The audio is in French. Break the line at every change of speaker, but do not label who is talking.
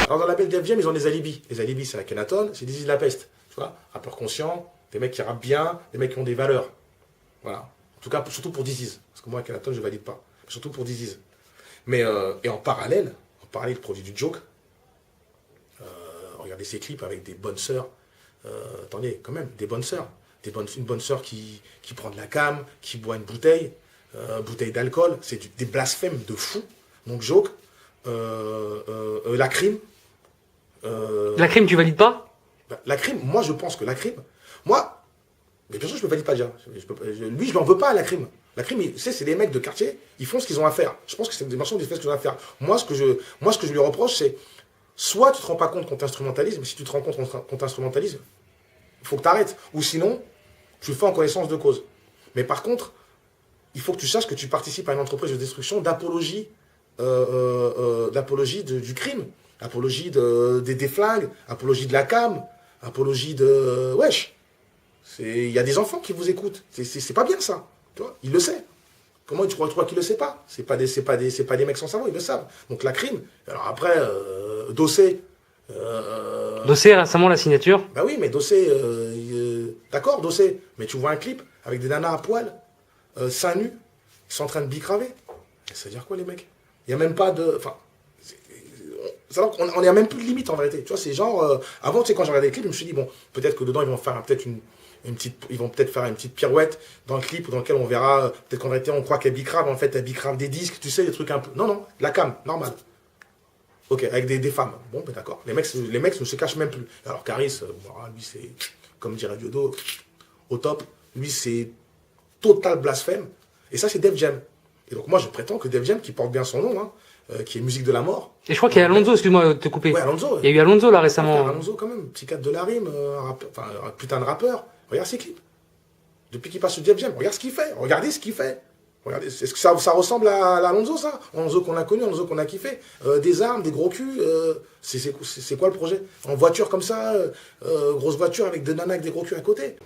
Alors dans la label Def Jam, ils ont des alibis. Les alibis, c'est Akhenaton, c'est Dizzy de la peste. Tu vois, rappeurs conscients, des mecs qui rappent bien, des mecs qui ont des valeurs. Voilà. En tout cas, surtout pour Dizzy. Parce que moi, Akhenaton, je ne valide pas. Surtout pour Dizzy. Mais, et en parallèle, du produit du Joke, regardez ses clips avec des bonnes sœurs. Attendez, quand même, des bonnes sœurs. Une bonne sœur qui prend de la cam, qui boit une bouteille d'alcool. C'est des blasphèmes de fou. Donc Joke, la crime.
La crime, tu valides pas?
La crime, moi je pense que la crime, moi, mais bien sûr je ne valide pas déjà. Lui, je ne l'en veux pas à la crime. La crime, c'est des mecs de quartier, ils font ce qu'ils ont à faire. Je pense que c'est des marchands qui font ce qu'ils ont à faire. Moi, ce que je lui reproche, c'est soit tu ne te rends pas compte qu'on t'instrumentalise, mais si tu te rends compte qu'on t'instrumentalise, il faut que tu arrêtes. Ou sinon, tu le fais en connaissance de cause. Mais par contre, il faut que tu saches que tu participes à une entreprise de destruction, d'apologie du crime, apologie des flingues, apologie de la cam, apologie de... Wesh, il y a des enfants qui vous écoutent. C'est pas bien ça. Tu vois, il le sait. Comment tu crois qu'il le sait pas? C'est pas des mecs sans cerveau, ils le savent. Donc la crime. Alors après, Dossé.
Dossé récemment la signature.
Bah oui, mais Dossé, d'accord, Dossé. Mais tu vois un clip avec des nanas à poil, seins nus, qui sont en train de bicraver. Ça veut dire quoi les mecs? Il n'y a même pas de... Enfin, on n'y a même plus de limite en vérité. Tu vois, c'est genre... avant, tu sais, quand j'ai regardé les clips, je me suis dit, bon, peut-être que dedans, ils vont faire peut-être ils vont peut-être faire une petite pirouette dans le clip dans lequel on verra, peut-être qu'en réalité, on croit qu'elle bicrave, en fait, elle bicrave des disques, tu sais, des trucs un peu... Non, la cam, normal. Ok, avec des femmes. Bon, ben d'accord. Les mecs ne se cachent même plus. Alors, Caris, lui, c'est, comme dirait Diodo, au top. Lui, c'est total blasphème. Et ça, c'est Def Jam. Et donc, moi, je prétends que Def Jam, qui porte bien son nom, hein, qui est musique de la mort.
Et je crois qu'il y a Alonso, excuse-moi de te couper.
Ouais, Alonso.
Il y a eu Alonso là récemment.
Alonso, quand même, psychiatre de la rime, un putain de rappeur. Regarde ses clips. Depuis qu'il passe sur Def Jam, regarde ce qu'il fait. Regardez ce qu'il fait. Regardez, est-ce que ça ressemble à Alonso, ça? Alonso qu'on a connu, Alonso qu'on a kiffé. Des armes, des gros culs. C'est quoi le projet? En voiture comme ça, grosse voiture avec deux nanas avec des gros culs à côté.